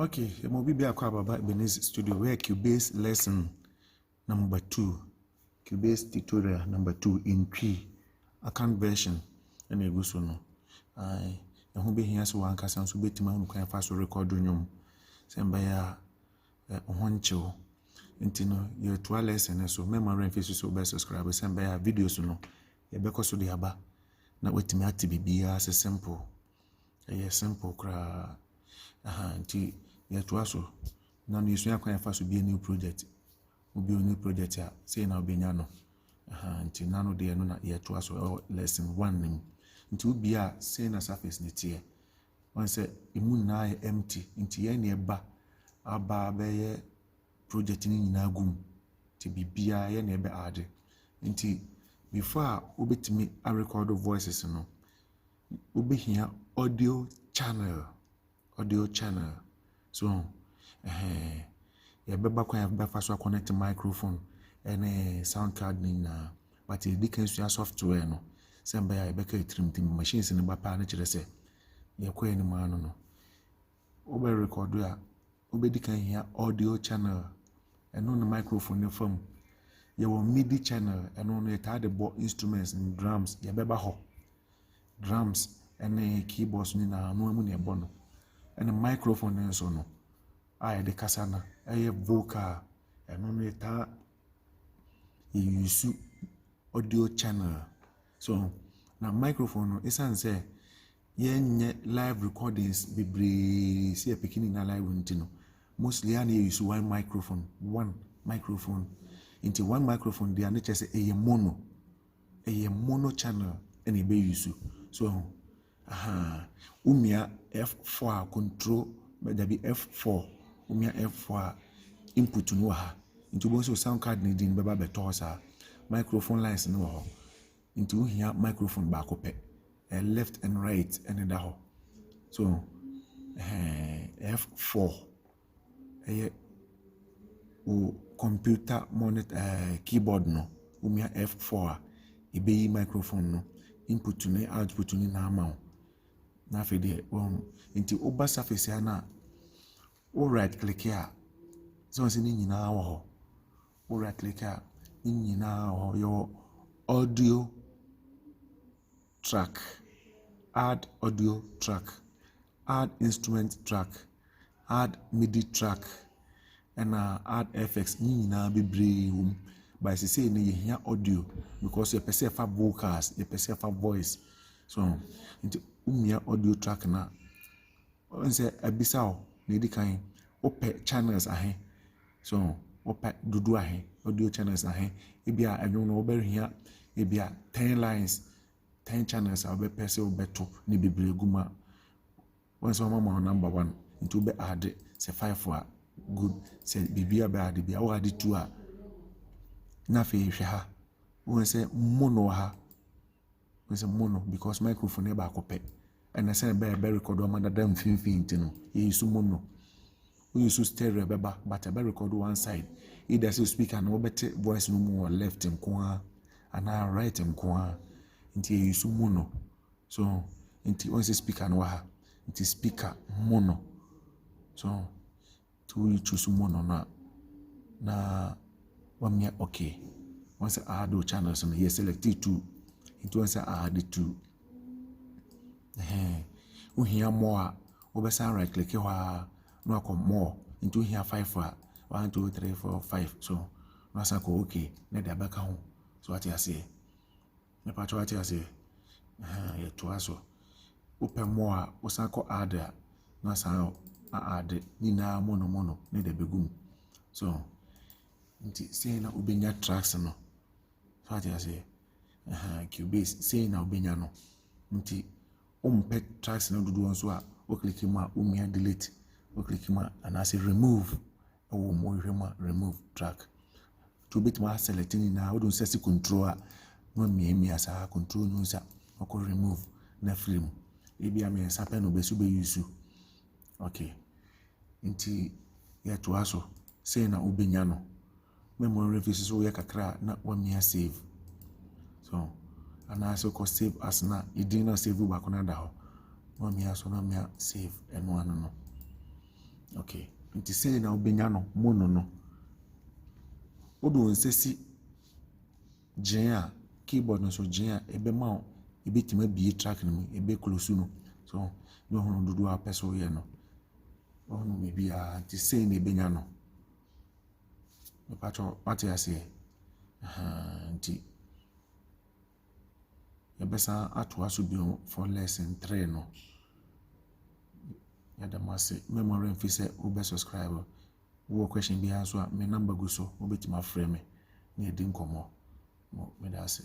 Okay, mo bi akwa baba Benin studio where Cubase lesson number 2. Cubase tutorial number 2 in P account version and egu so no. Ai, ho be hia so wankasa so betima no kan fa so record nyom. Semba ya ohonchew. Nti no ye to lesson so memory face so be subscribe semba ya videos no ye be ko so de aba na wetimi active bia se simple. Simple kra. Nti ye to aso na no yesu akwan fa so be a new project. Obi a new project ya say na obenya no. Nti na no de no na ye to aso lesson 1 nim. Nti obi a say na surface ne tie. One say imu na empty. Nti ye ne ba aba be ye project ni nyina gum. Nti bibia ye ne be add. Nti before obetimi a record voices no obehia audio channel. So ya beba kwa ya beba so connect microphone and sound card ni na but e can use software no semba ya beka trim machines ni ba pa na kire se ya kwa ni ma no obe record ya obe can hear audio channel and on the microphone ni form ya wo MIDI channel and on it had the instruments and drums ya beba ho drums and keyboards ni na no mu ne bono and the microphone and so no I the kasana vocal and only ta you use audio channel. So now microphone is say ye live recordings be see a picking in live no mostly I use one microphone into one microphone they are not just a mono channel and a be use so umia F4 control but there be F4 umia F4 input no ha into boso sound card ni din beba beto sa microphone lines no ho into here microphone back up left and right and that ho so F4 o computer monitor keyboard no umia F4 ebe microphone no input ni output ni na ama na fede into oba surface ya na o right click here so nsi ni nyina wo ho o right click here ni nyina wo your audio track add audio track add instrument track add MIDI track and add effects ni nyina bebre by say na ye hia audio because you person fa vocals you person fa voice so into umia audio track na onse abisao na edi kan ope channels ahe so ope dudu ahe audio channels ahe ebia anwo no oberhia ebia 10 lines 10 channels a obe pese obeto ni bebreguma onse mama number 1 into be add say 5 a good say bibia be add bia o add 2 a na fe hwe ha onse mono ha onse mono because microphone e ba kope and I say be record one that them 15 no you use mono we use stereo beba but I record one side either say speaker no better voice no more left and kwa and right and kwa until you use mono so until once speaker no ha until speaker mono so to you choose mono na one me okay once I add channels and you select it two into once I add it two here more over sound right click here no come more into here 5 1 2 3 4 5 so no say okay na dey back home so what you say na part what you say you to aso open more o say ko add no say add ni na mono na dey begum so nti say na obenya tracks no so what you say Cubase say na obenya no nti pet tracks na dudu onso a o click ma umia delete o click ma and I say remove o mo hwema remove track to bit ma selecting na o don say control a no mi asa control no sa o ko remove na frame e bia me sa pen no be so be use okay nti ya to aso say na obenya no memory reference so ya kakra na wa mi save so and I also save as na you did not save back on that one me also na me save and one no Okay, nti sei na wobenya no mono no. Wode wo nsa si gyeen a keyboard no so gyeen a ɛbɛma wo ɛbɛtumi abie track no mu ɛbɛclose no. So ne ɔhono dodoɔ a pɛ so yɛ no. Ɔhono biribi a nti sei na ɛbɛnya no. Mepacho wate aseɛ. Nti yɛbɛsan atoa so bio for lesson 3 no. Yadamase memory mfi sɛ wobɛ subscribe. Wo question biara so a me number go so wobɛtumi afrɛ me na yɛdi nkɔmmɔ. Mo medase.